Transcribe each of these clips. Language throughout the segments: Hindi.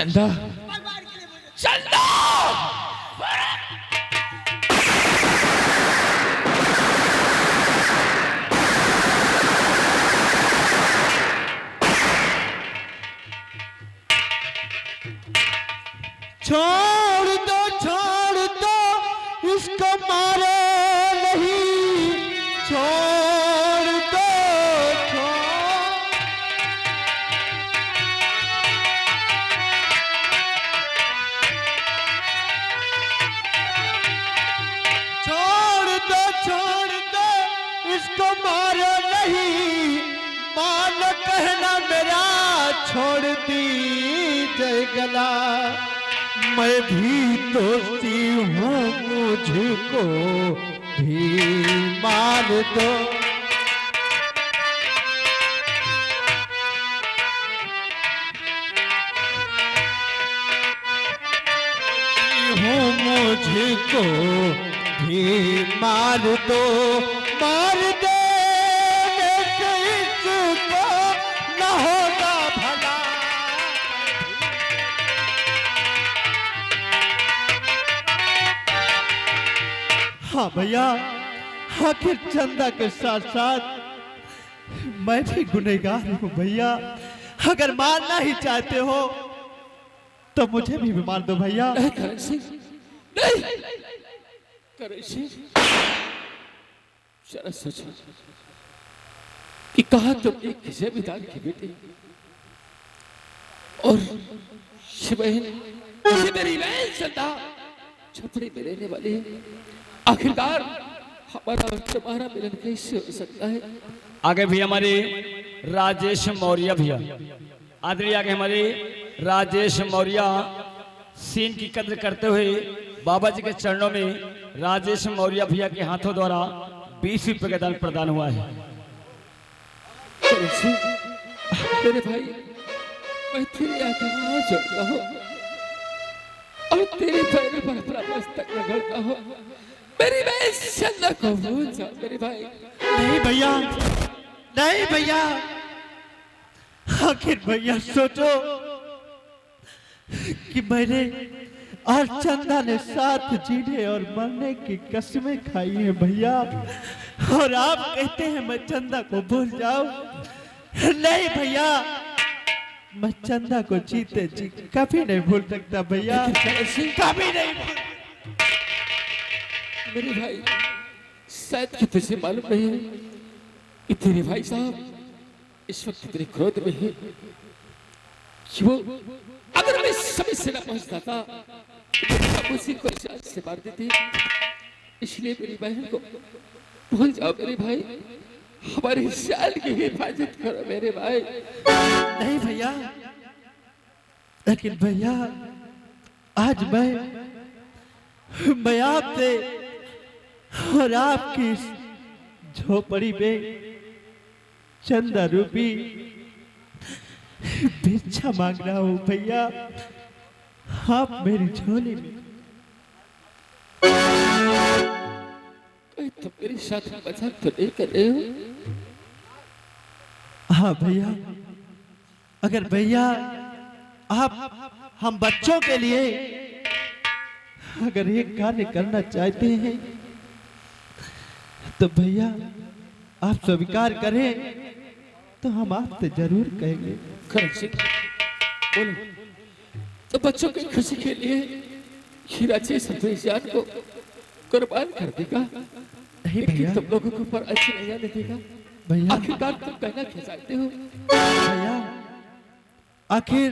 चंदा चंदा छोड़ दो इसको मारो नहीं, छोड़ दो छोड़ दो इसको मारो नहीं, मान कहना मेरा छोड़ दी जय गला। मैं भी दोस्ती हूँ मुझको भी मान दो। हूँ मुझको भी मार दो, मार दो इसको न होगा भला। हाँ भैया, आखिर चंदा के साथ साथ मैं भी गुनहगार हूँ भैया। अगर मारना ही चाहते हो तो मुझे भी मार दो भैया। नहीं करण सिंह, नहीं करण सिंह, जरा सोचो कि कहा तुम एक किसे विदान की बेटी और ये बहन, ये मेरी बहन चंदा छपड़ी में रहने वाली है। आखिरकार हमारा और तुम्हारा मिलन कैसे हो सकता है? आगे भी हमारे राजेश मौर्य भैया, आदरणीय आगे हमारे राजेश मौर्य सीन की कद्र करते हुए बाबा जी के चरणों में राजेश मौर्य भैया के हाथों द्वारा 20 रुपए का दान प्रदान हुआ है। मेरे भाई, मैं तेरी आज्ञा जोड़ता हूँ और तेरे पैरों पर अपना मस्तक रगड़ता हूँ। मेरी बहन चंदा को भूल जाओ मेरे भाई। नहीं भैया, नहीं भैया, आखिर भैया सोचो कि मैंने और चंदा ने साथ जीने और मरने की कसमें खाई हैं भैया, और आप कहते हैं मैं चंदा को भूल जाऊं। नहीं भैया, मैं चंदा को जीते जी कभी नहीं भूल सकता भैया, कभी नहीं भूल। मेरे भाई, शायद कि तुझे मालूम नहीं है कि तेरे भाई साहब इस वक्त तेरे क्रोध में है कि वो अगर मैं समय से न पहुंचता था तो उसी को जान से मार देते। इसलिए मेरी बहन को भूल जाओ मेरे भाई, हमारे शाल की हिफाजत करो मेरे भाई। नहीं भैया, लेकिन भैया आज मैं आपसे और आपकी इस झोपड़ी में चंदा रूपी भिक्षा मांग रहा हूँ भैया। आप मेरी झोली में तुम मेरे साथ मजाक तो नहीं कर रहे हो? हाँ भैया, अगर भैया आप हम बच्चों के लिए अगर ये कार्य करना चाहते हैं तो भैया आप स्वीकार करें तो हम आपसे जरूर कहेंगे। करण सिंह, बोलो, तो बच्चों की खुशी के लिए हीरा जैसा जान को कुर्बान कर देगा? नहीं भैया, तुम लोगों को पर अच्छी नजर नहीं देगा भैया, आखिरकार तुम कहना क्या चाहते हो? भैया आखिर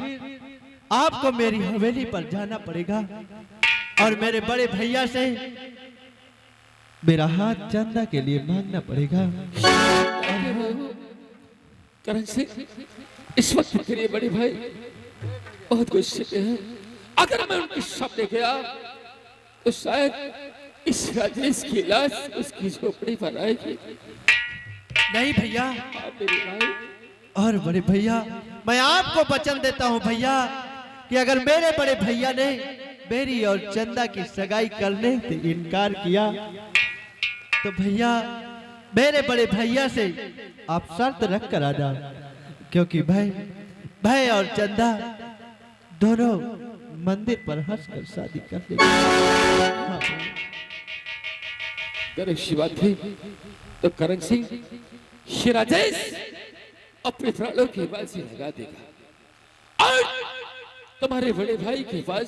आपको मेरी हवेली पर जाना पड़ेगा और मेरे बड़े भैया से मेरा हाथ चंदा के लिए मांगना पड़ेगा। करण सिंह, इस वक्त तेरे बड़े भाई बहुत गुस्से में हैं। अगर मैं उनके सामने गया तो शायद इस राजेश की लाश उसकी झोपड़ी पर आएगी। नहीं भैया, मेरे भाई, और बड़े भैया मैं आपको वचन देता हूँ भैया कि अगर मेरे बड़े भैया ने मेरी और चंदा की सगाई करने से इनकार किया तो भैया मेरे बड़े भैया से आप शर्त रख कर आ जाओ, क्योंकि भाई और चंदा दोनों मंदिर पर हंसकर शादी कर लेंगे। हाँ, अगर ऐसी बात है तो करण सिंह श्री राजेश अपने प्राणों की बाजी लगा देगा और तुम्हारे बड़े भाई के पास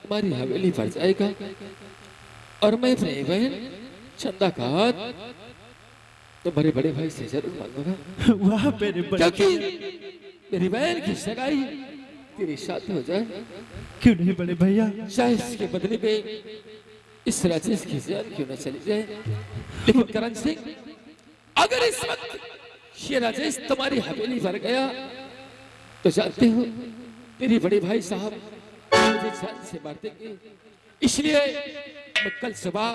तुम्हारी हवेली पर जाएगा और मैं अपने बहन चंदा का हाथ तुम्हारे बड़े भाई से जरूर मांगूंगा। वहाँ मेरे बड़े क्योंकि मेरी बहन की सगाई तेरे साथ हो जाए, क्यों नहीं बड़े भैया? चाहे इसके बदले में इस राजेश की जान क्यों न चली जाए, लेकिन करण सिंह अगर इस वक्त ये राजेश तुम्हारी हवेली पर गया तो जानते हो तेरे बड़े भाई साहब मुझे जान से मार देंगे, इसलिए मैं कल सुबह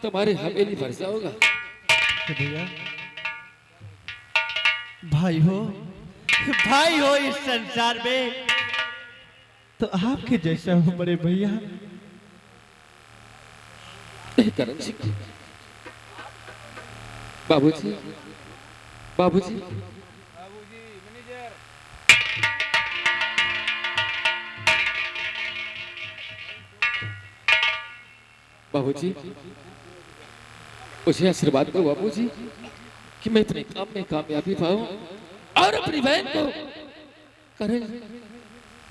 तुम्हारी हवेली पर जाऊंगा। तो भैया भाई हो इस संसार में तो आपके जैसा हो बड़े भैया। करण सिंह बाबूजी बाबूजी बाबूजी मुझे आशीर्वाद दो बाबूजी कि मैं अपने काम में कामयाबी पाऊं और अपनी बहन को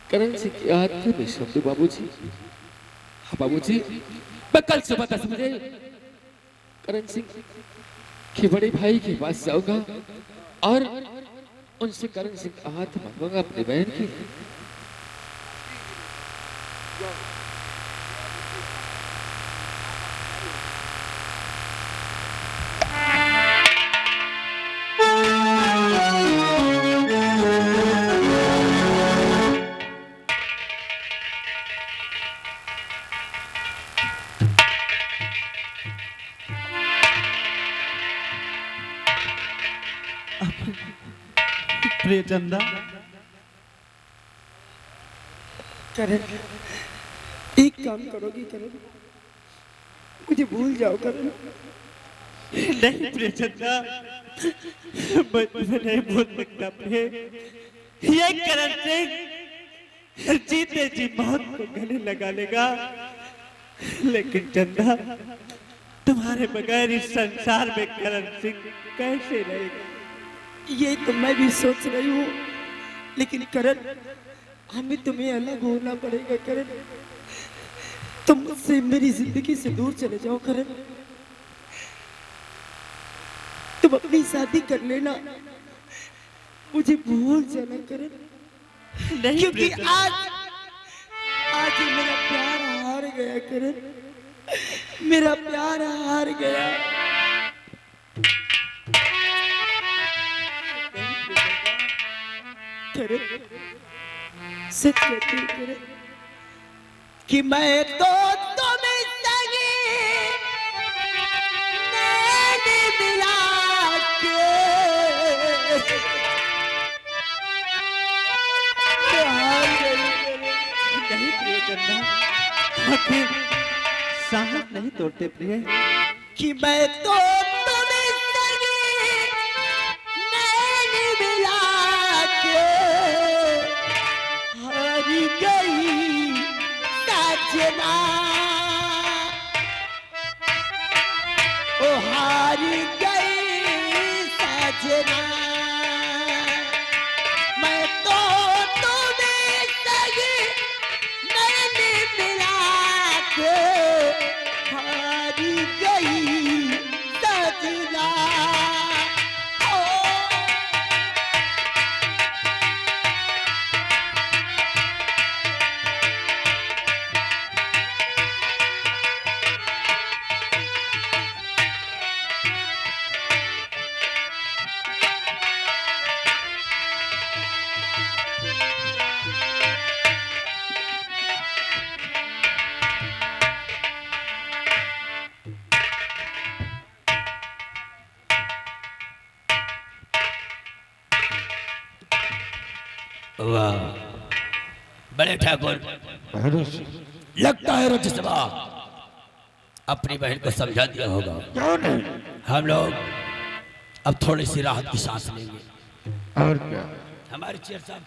करण सिंह की हाथ में सौंप दूं बाबूजी। हाँ बाबूजी मैं कल सुबह 10 बजे करण सिंह के बड़े भाई के पास जाऊंगा और उनसे करण सिंह का हाथ मांगूंगा अपनी बहन की। प्रिय चंदा, करण एक काम करोगी करण, मुझे भूल जाओ करण। नहीं प्रिय चंदा, मैं तुम्हें नहीं भूल सकता प्रिय। ये करण सिंह जीते जी मौत को गले लगा लेगा, लेकिन चंदा तुम्हारे बगैर इस संसार में करण सिंह कैसे रहेगा? ये तो मैं भी सोच रही हूँ, लेकिन करण हमें तुम्हें अलग होना पड़ेगा करण। तुम मुझसे मेरी जिंदगी से दूर चले जाओ करण। तुम अपनी शादी कर लेना, मुझे भूल जाना करण। नहीं क्योंकि आज मेरा प्यार हार गया करण, मेरा प्यार हार गया। सच कहती हूँ करण कि मैं तो तुम्हें सगी नैनी मिला के हार गई करण। नहीं प्रिय चंदा, आखिर साहस नहीं तोड़ते प्रिय। कि मैं तो तुम्हें सगी नैनी मिला के हार गई सजना, ओ हार गई सजना। मैं तो तुम्हें सगी नैनी मिला के हार गई सजना। वाह बड़े ठाकुर, लगता है रजसभा अपनी बहन को समझा दिया होगा। हम लोग अब थोड़ी सी राहत की सांस लेंगे। और क्या हमारे चेयर साहब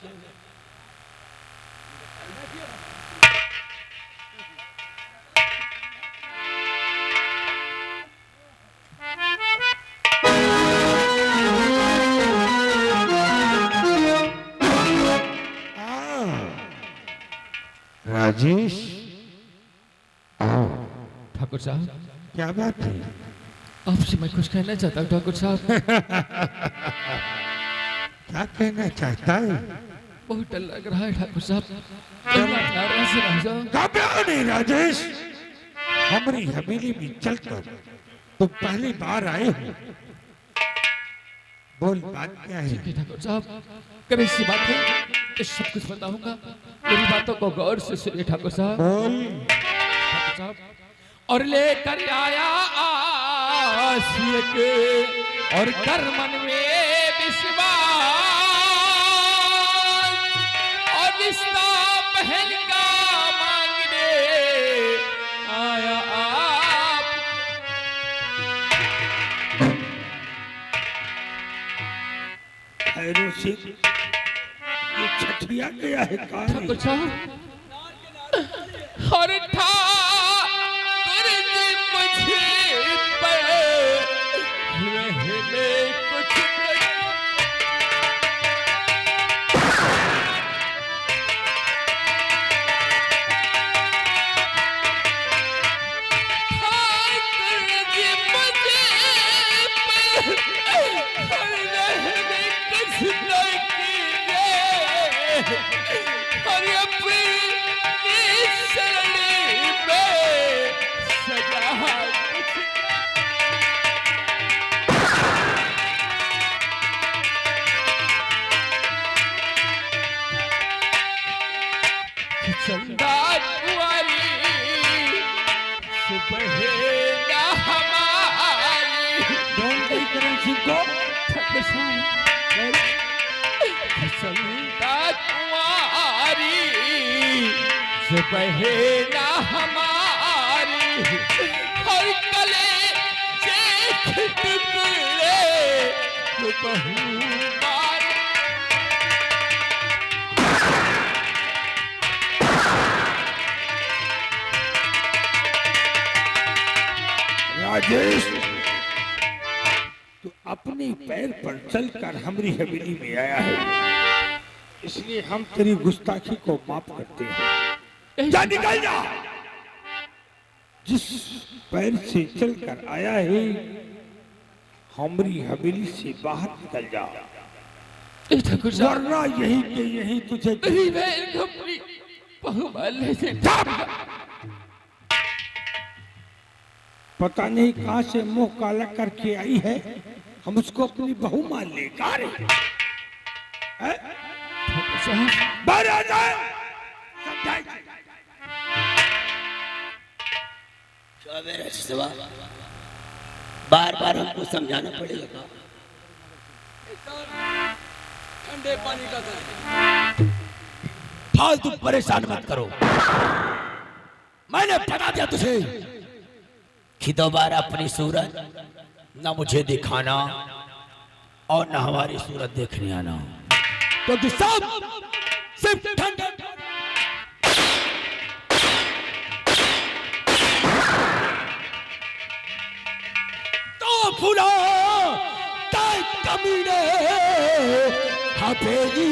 राजेश, आओ। ठाकुर साहब, क्या बात है? आपसे मैं कुछ कहना चाहता हूँ ठाकुर साहब। क्या कहना चाहता है? बहुत डर लग रहा है ठाकुर साहब, कहीं आप नाराज से रह जाओ। घबराओ नहीं राजेश, हमारी हवेली में चलकर तुम पहली बार आए हो। बोल, बात क्या है? ठीक है ठाकुर साहब, कभी ऐसी बात है तो सब कुछ बताऊंगा, मेरी बातों को गौर से सुनिए ठाकुर साहब। बोल। ठाकुर साहब, और लेकर आया आसिया के और कर मन में विश्वास, और रिश्ता बहन का मांगने आया आप। खैरो सिंह, ये छठिया गया है कहाँ? ठाकुर साहब, और ठाकुर जी मुझे पर रहने कुछ चंदा कुंवारी सुबह हमारी। बोल गई करण सिंह को। चंदा कुंवारी सुबह हमारी, हर कले जेठ टुकड़े बहू मारी। राजेश, तू अपने पैर पर चलकर हमारी हवेली में आया है, इसलिए हम तेरी गुस्ताखी को माफ करते हैं। जा, निकल जा। जिस पैर से चलकर आया है, हमारी हवेली से बाहर निकल जा, ठाकुर साहब, वरना यही के यही तुझे मेरी बहन को अपनी बहू मान लेते। पता नहीं कहां से मुंह काला करके आई है, हम उसको अपनी बहू मान ले। ठाकुर साहब, बाहर आ जाए। समझाए? बार बार हमको समझाना पड़ेगा। ठंडे पानी का फालतू परेशान मत करो। मैंने बता दिया तुझे कि दोबारा अपनी सूरत न मुझे दिखाना और न हमारी सूरत देखने आना, क्योंकि सब सिर्फ ठंडे तो फुला कमीने हवेली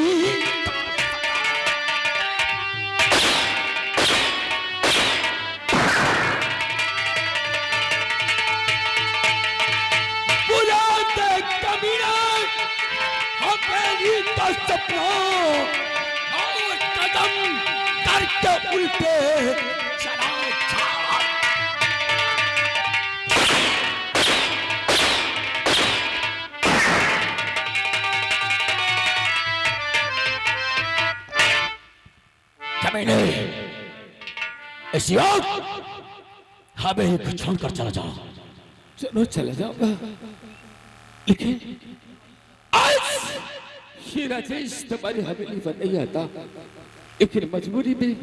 का सपना और कदम करके उल्टे चला जा। कमीने, इसी वक्त हमें को छोड़कर चला जाओ। चलो चला जाऊंगा, लेकिन आज ये राजेश तुम्हारी हवेली पर नहीं आता, लेकिन मजबूरी में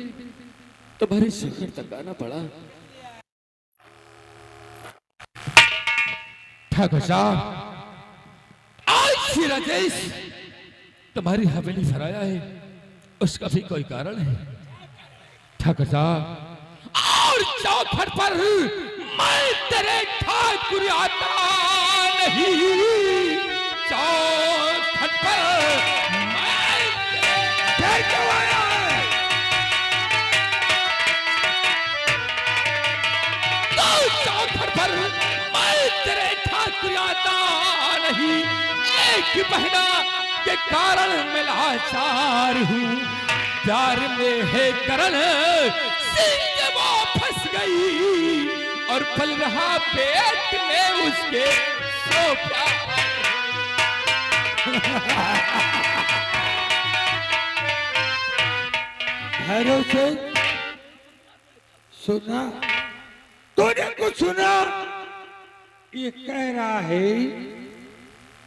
तुम्हारे शहर तक आना पड़ा। ठाकुर साहब, आज ये राजेश तुम्हारी हवेली पर आया है, उसका भी कोई कारण है। ठाकुर साहब और चौखट पर मैं तेरे ठाकुर आता नहीं, चौखट पर मैं फिर क्यों आया है? तो चौखट पर मैं तेरे ठाकुर आता नहीं, एक बहना के कारण मैं लाचार हूँ, प्यार में है करण सिंह वो फंस गई और पल रहा पेट में उसके सो प्यार। भैरव सिंह सुना, तूने कुछ सुना? ये कह रहा है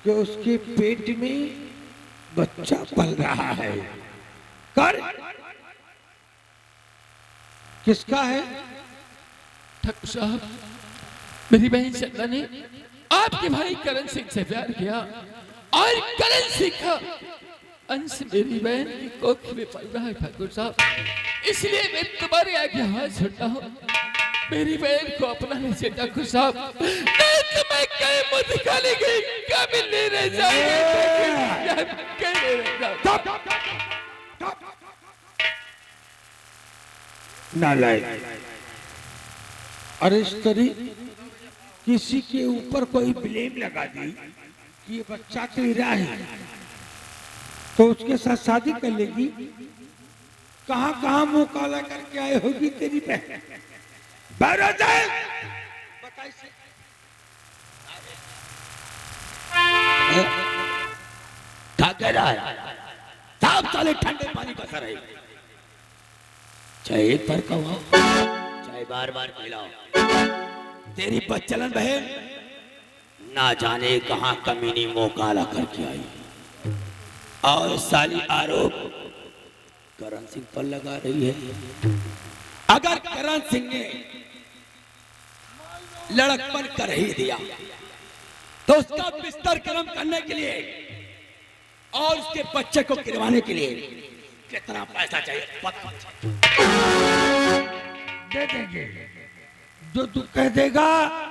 कि उसके पेट में बच्चा पल रहा है। कर किसका है? ठाकुर साहब मेरी बहन चंदा ने आपके भाई करण सिंह से प्यार किया और करण सिंह का अंश मेरी बहन की कोख में पल रहा है ठाकुर साहब, इसलिए मैं तुम्हारे आगे हाथ छोड़ता हूँ, मेरी बहन को अपना लीजिए ठाकुर साहब, नहीं तो मैं कहीं मुंह दिखाने की कभी नहीं रह जाऊंगा। नालायक, और इस तरह किसी के ऊपर कोई ब्लेम लगा दी कि ये बच्चा तेरा है, तो उसके साथ शादी कर लेगी। कहां कहां मुंह काला करके आए होगी तेरी बहन। क्या कह रहा है? साहब साले ठंडे पानी का सर है, चाहे एक बार कहो चाहे बार बार पिलाओ। तेरी बच्चलन बहन ना जाने कहां कमीनी मुंह काला करके आई, और साली आरोप करण सिंह पर लगा रही है। अगर करण सिंह ने लड़कपन कर ही दिया तो उसका बिस्तर गर्म करने के लिए और उसके बच्चे को गिरवाने के लिए कितना पैसा चाहिए? दे देंगे, जो तू कह देगा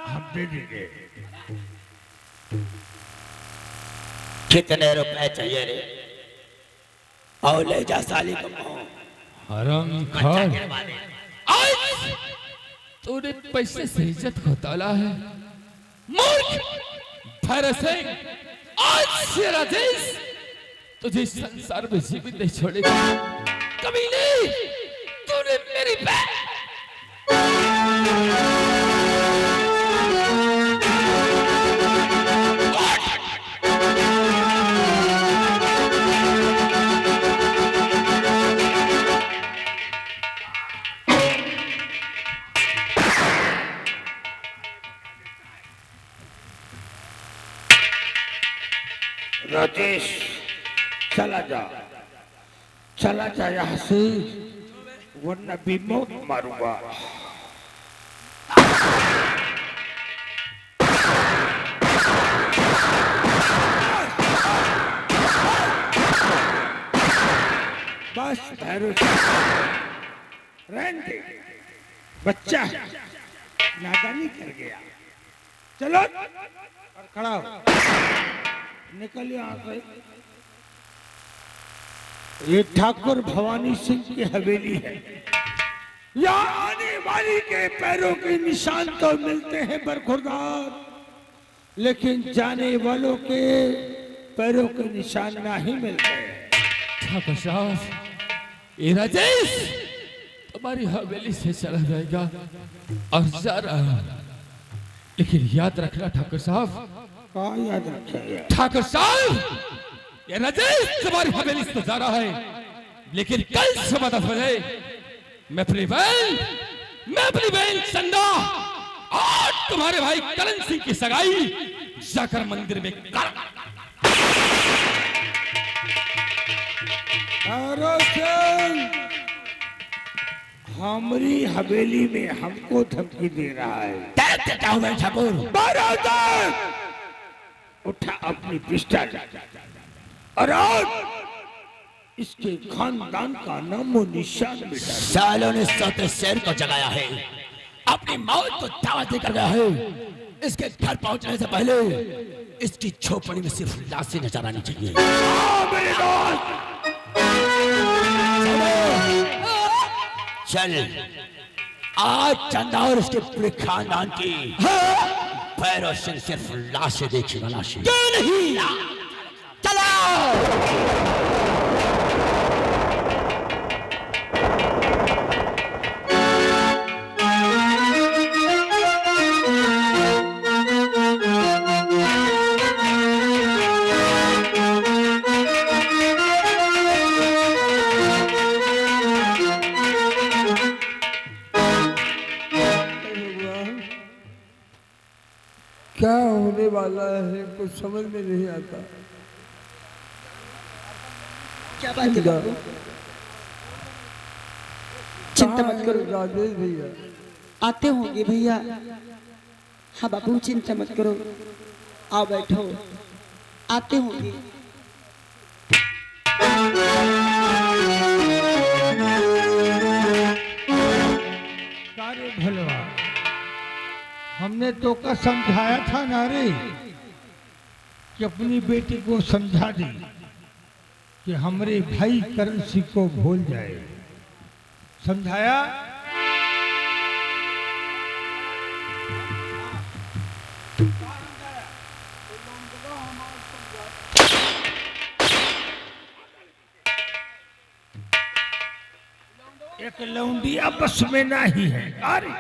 हम दे देंगे। कितने रुपए चाहिए रे? और ले जा साली को हरामखोर, आज तूने पैसे से इज्जत को तौला है। मूर्ख भैरव सिंह, आज से राजेश तुझे संसार में जीवित नहीं छोड़ेगा। कभी नहीं, तूने मेरी राजेश चला जा यहाँ से, वरना भी मौत मारूंगा। बस भैरव रहने दे, बच्चा है, नादानी कर गया। चलो और खड़ा हो, निकल यहाँ से। ये ठाकुर भवानी सिंह की हवेली है। यहाँ आने वाली के पैरों के निशान तो मिलते हैं बरखुरदार, लेकिन जाने वालों के पैरों के निशान नहीं मिलते। ठाकुर साहब, ये राजेश तुम्हारी हवेली से चला जाएगा और जा रहा, लेकिन याद रखना ठाकुर साहब। कहाँ याद रखेगा? ठाकुर साहब, ये राजेश तुम्हारी हवेली से जा रहा है, लेकिन कल सुबह 10 बजे मैं अपनी बहन चंदा और तुम्हारे भाई करण सिंह की सगाई जाकर मंदिर में कर। हमारी हवेली में हमको धमकी दे रहा है। ठाकुर उठा अपनी पिस्टल और इसके खानदान का नामो निशान मिटा दिया। सालों ने सौते शेर को जगाया है, अपनी मौत को दावत देकर गया है। इसके घर पहुंचने से पहले इसकी झोपड़ी में सिर्फ लाशें नजर आनी चाहिए। मेरे दोस्त, चल आज चंदा और इसके पूरे खानदान की भैरव सिंह सिर्फ लाशें देखेगा, लाशें। क्यों नहीं? चलो। क्या होने वाला है कुछ समझ में नहीं आता। क्या बात है बाबू? चिंता मत करो, राजेश भैया आते होंगे भैया। हाँ बाबू चिंता मत करो, आओ बैठो, आते होंगे। कार्य भलवा, हमने तो का समझाया था ना रे कि अपनी बेटी को समझा दी कि हमरे भाई करण सिंह को भूल जाए। समझाया? एक लौंडिया बस में नहीं है। अरे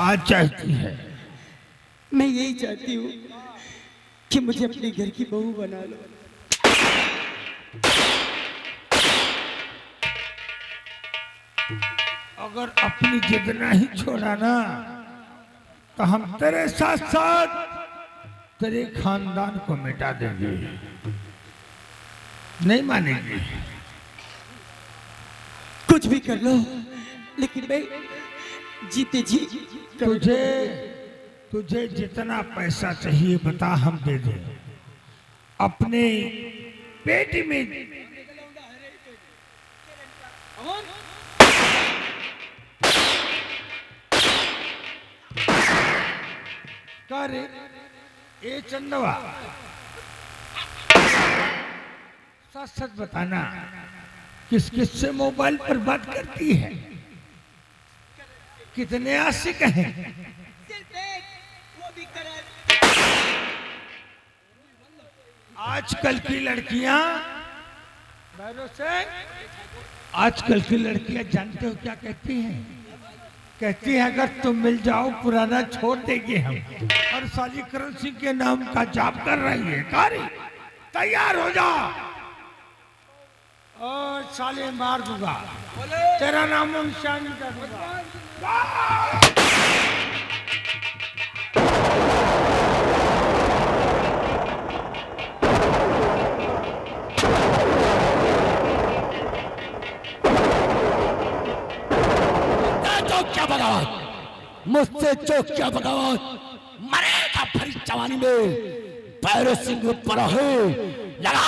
आज चाहती है, मैं यही चाहती हूँ कि मुझे अपने घर की बहू बना लो। अगर अपनी जिद नहीं छोड़ा ना तो हम तेरे साथ साथ तेरे खानदान को मिटा देंगे। नहीं मानेगी? कुछ भी कर लो, लेकिन मैं जीते जी तुझे जितना पैसा चाहिए बता, हम दे दें। अपने पेट में कर ए चंदवा, सच सच बताना, किस किस से मोबाइल पर बात करती है? कितने आशिक हैं? आजकल की लड़कियां, आजकल की लड़कियां जानते हो क्या कहती हैं? कहती है अगर तुम मिल जाओ पुराना छोड़ देंगे हम। और साली करण सिंह के नाम का जाप कर रही है। कारी तैयार हो जा और साले मार दूंगा, तेरा नाम निशान कर दूंगा। क्या बगावत, मुझसे जो क्या बगावत, मरेगा भरी जवानी में। भैरव सिंह पर है लगा।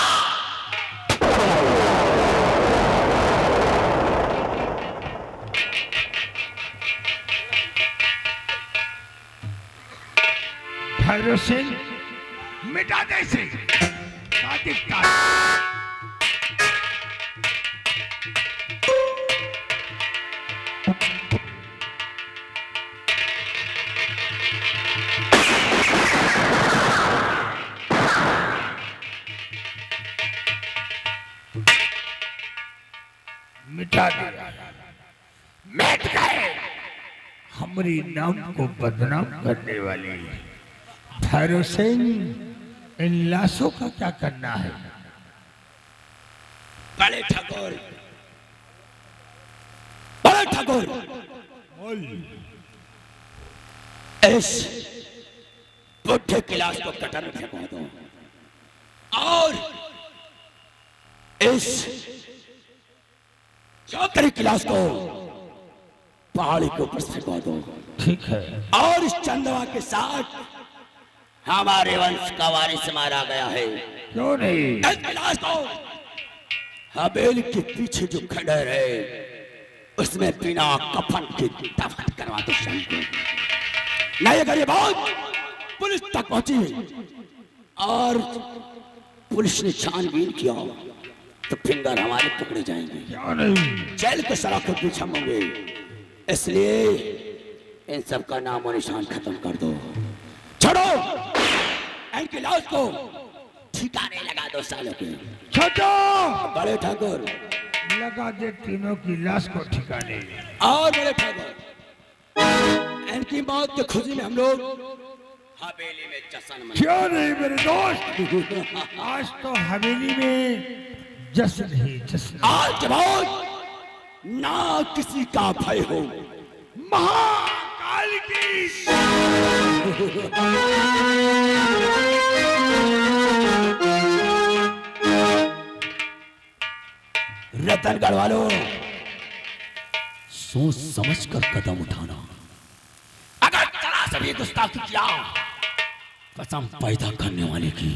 भैरव सिंह मिटा दे इसे। मिटा दिया, मिट गए। हमारी नाम को बदनाम करने वाली भैरव सिंह, इन लाशों का क्या करना है? बड़े ठाकुर, बड़े ठाकुर, इस बुढ़े की लाश को कटर में फेंकवा दो और इस चौधरी की लाश को पहाड़ी के ऊपर से फेंक दो। ठीक है। और इस चंदवा के साथ हमारे वंश का वारिस मारा गया है। क्यों नहीं? इसकी लाश को हवेली के पीछे जो खंडहर है उसमें बिना कफन के दफन करवा दो शाम को। नहीं अगर ये बात पुलिस तक पहुंची और पुलिस ने छानबीन किया तो फिंगर हमारे पकड़े जाएंगे। क्यों नहीं? जेल के सलाखों पीछे हम होंगे। इसलिए इन सब का नाम और निशान खत्म कर दो। छोड़ो इनकी लाश को ठिकाने लगा दो सालों के। छोटो बड़े ठाकुर लगा दे तीनों की लाश को ठिकाने। और बड़े ठाकुर इनकी मौत की खुशी में हम लोग हवेली में जश्न मनाएंगे। क्यों नहीं मेरे दोस्त? आज तो हवेली में जश्न ही जश्न। आज के बाद ना किसी का भय हो। महाकाल की रतनगढ़ वालों सोच समझ कर कदम उठाना। अगर जरा सा भी गुस्ताखी किया कसम पैदा करने वाले की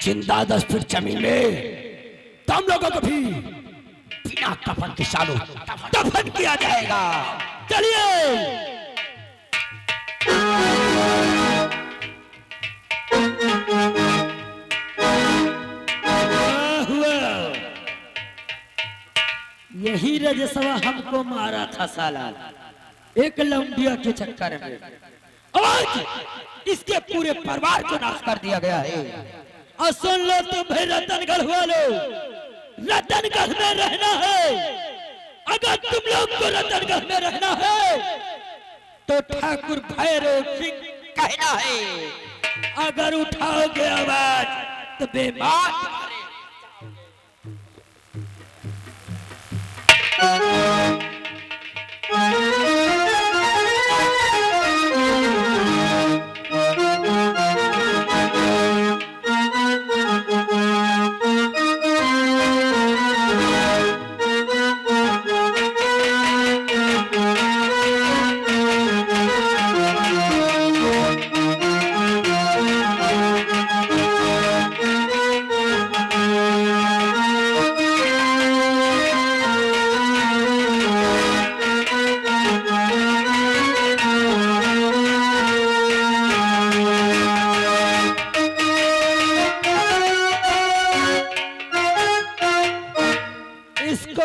जिंदा 10 फीट जमीन में तुम लोगों को भी बिना कफन के सालों दफन किया जाएगा। चलिए यही रजसवा हमको मारा था साला, एक लौंडिया के चक्कर में। आज इसके पूरे परिवार को नाश कर दिया गया है। और सुन लो तुम भाई रतनगढ़ वालों, रतनगढ़ में रहना है। अगर तुम लोग को रतनगढ़ में रहना है तो ठाकुर भैरव सिंह कहना है। अगर उठाओगे आवाज तो बेबाक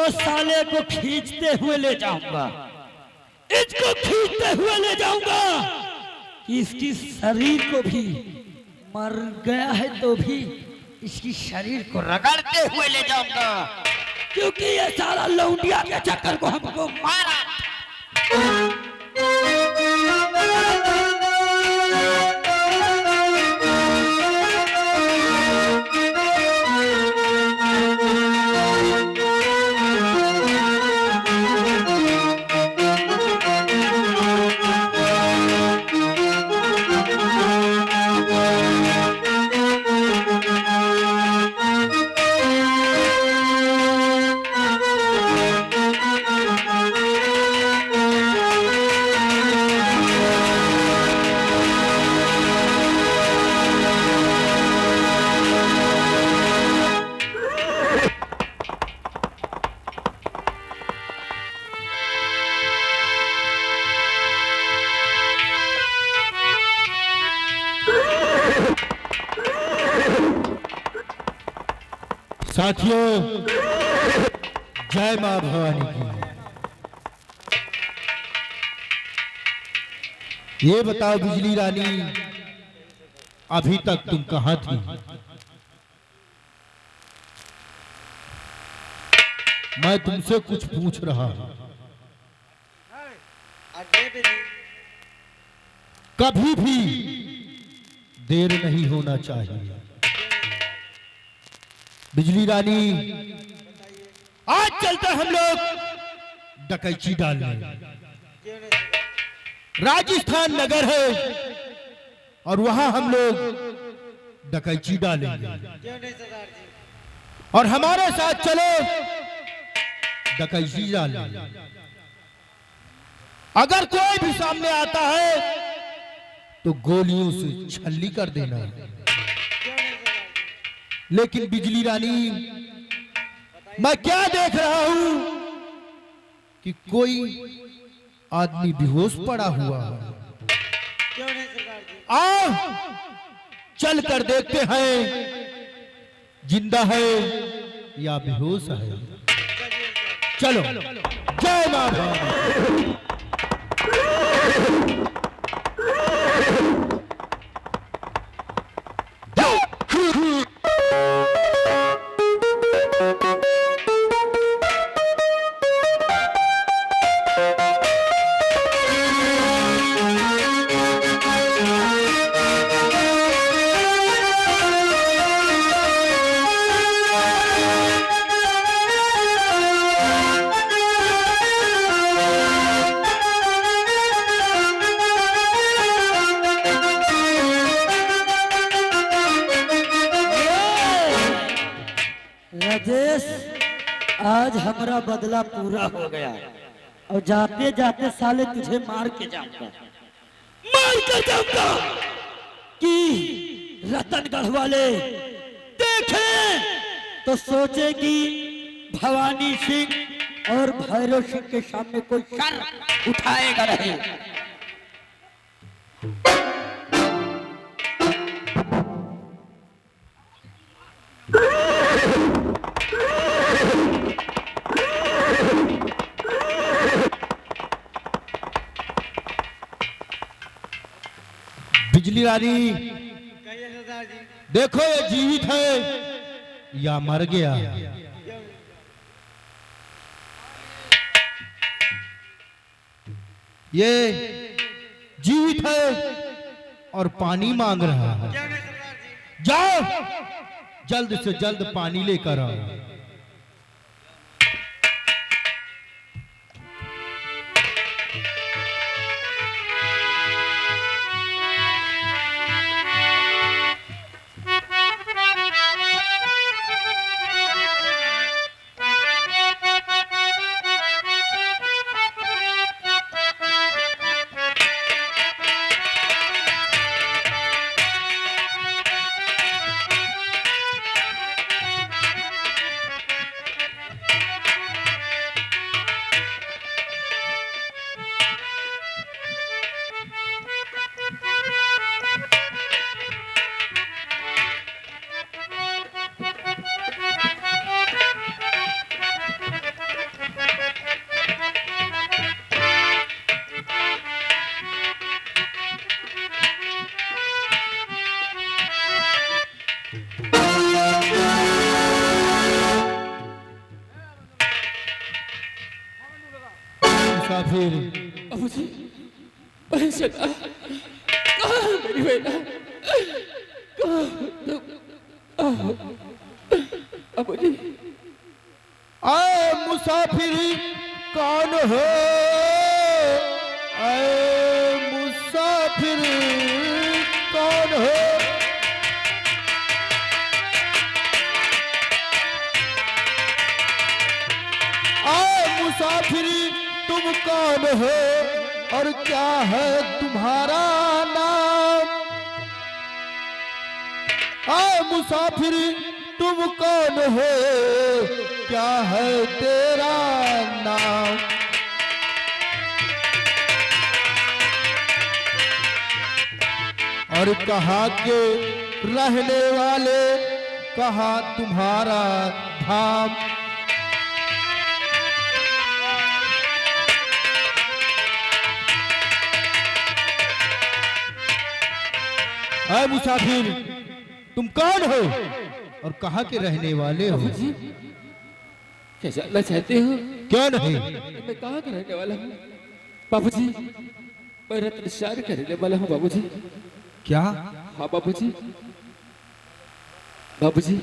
साले को खींचते हुए ले जाऊंगा, इसको खींचते हुए ले जाऊंगा। इसकी शरीर को भी मर गया है तो भी इसकी शरीर को रगड़ते हुए ले जाऊंगा, क्योंकि ये सारा लौंडिया के चक्कर को हमको मारा। साथियों, जय मां भवानी की। ये बताओ बिजली रानी, अभी तक तुम कहां थी? मैं तुमसे कुछ पूछ रहा हूं। कभी भी देर नहीं होना चाहिए। बिजली रानी, आज चलते हम लोग डकैती डालने। राजस्थान नगर है और वहां हम लोग डकैती डालेंगे। और हमारे साथ चलो डकैती डाल। अगर कोई भी सामने आता है तो गोलियों से छल्ली कर देना। लेकिन बिजली रानी, मैं क्या देख रहा हूं कि कोई आदमी बेहोश पड़ा हुआ है। आओ चल कर देखते हैं जिंदा है या बेहोश है। चलो, जय मां भारती। राजेश, आज हमारा बदला पूरा हो गया और जाते जाते साले तुझे मार के जाऊंगा कि रतनगढ़ वाले देखें तो सोचे कि भवानी सिंह और भैरव सिंह के सामने कोई सर उठाएगा नहीं। बिजली रानी, देखो ये जीवित है या मर गया। ये जीवित है और पानी मांग रहा है। जाओ जल्द से जल्द पानी लेकर आओ। मुसाफिर, बाबूजी, पैसे ना, कहाँ है मेरी बेटा? कहाँ हो तुम? बाबूजी, आए मुसाफिर कौन हो? आए मुसाफिर कौन हो? आए मुसाफिर तुम कौन हो और क्या है तुम्हारा नाम? आए मुसाफिर तुम कौन हो, क्या है तेरा नाम? और कहाँ के रहने वाले, कहाँ तुम्हारा धाम? आए मुसाफिर तुम कौन हो और कहाँ के रहने वाले हो? बाबूजी, क्या जानना चाहते हो? क्यों नहीं? मैं कहाँ का रहने वाला हूँ बाबूजी? मैं रत्नशार का रहने वाला हूँ बाबूजी। क्या? हाँ बाबूजी। बाबूजी,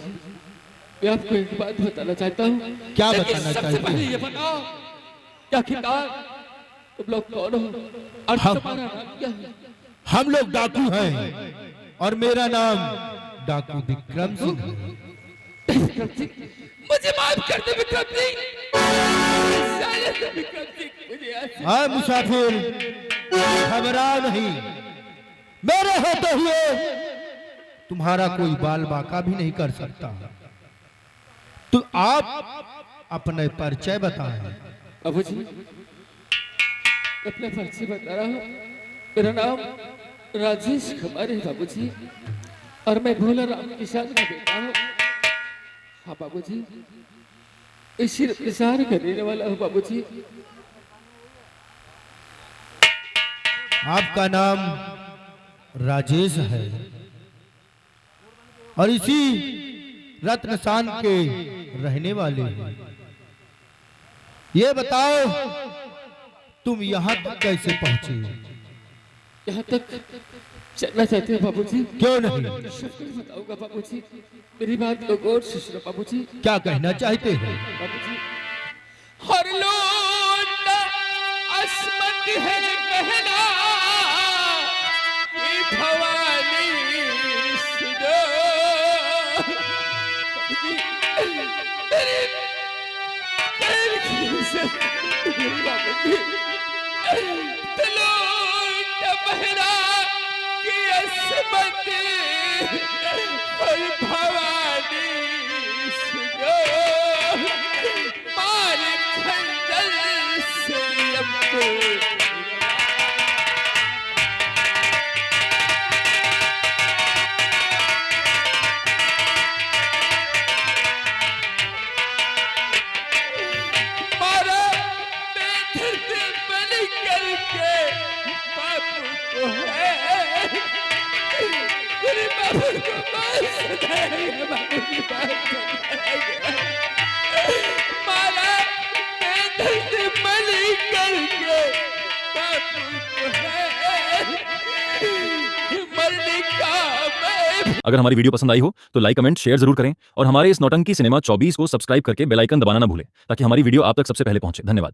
मैं आपको एक बात बताना चाहता हूँ। क्या लेकिन बताना सबसे चाहते पहले हो? ये बताओ, क्या आखिरकार तुम लोग कौन हो और हम- तुम्हारा नाम क्या है? हम लोग डाकू हैं और मेरा नाम डाकू विक्रम सिंह है। विक्रम सिंह, मुझे माफ कर दे विक्रम सिंह। शायद विक्रम सिंह मुझे आज से हाँ मुसाफिर, घबरा नहीं, मेरे होते हुए तुम्हारा कोई बाल बाका भी नहीं कर सकता। तो आप अपने परिचय बताएं। बाबूजी, अपना परिचय बता रहा हूँ। मेरा नाम राजेश कुमार है बाबूजी, और मैं भोला राम किसान का बेटा हूँ। हाँ बाबूजी, इसी प्रचार करने वाला हूँ बाबूजी। आपका नाम राजेश है और इसी रत्नसान के रहने वाले हैं। ये बताओ तुम यहाँ तक कैसे पहुंचे? यहाँ तक चलना चाहते हो बाबूजी? क्यों नहीं? सबको बताऊंगा बाबूजी, मेरी बात को गौर से सुनो बाबूजी। क्या कहना चाहते हैं? बाबूजी, हर लोटा अस्मत है कहना कि भवानी सुनो। बाबूजी, मेरी पैर की से बाबूजी, लोटा बहना की अस्मत और भवानी सुनो। मार खंजर से अब मारा मैं धरती बलि करके बापू को है। तेरे बाबू को मार सदाएगा, बाबू की बात सदाएगा। मारा मैं धरती बलि करके बापू को है। मरने का मैं अगर हमारी वीडियो पसंद आई हो तो लाइक कमेंट शेयर जरूर करें और हमारे इस नौटंकी सिनेमा 24 को सब्सक्राइब करके बेल आइकन दबाना ना भूलें ताकि हमारी वीडियो आप तक सबसे पहले पहुंचे। धन्यवाद।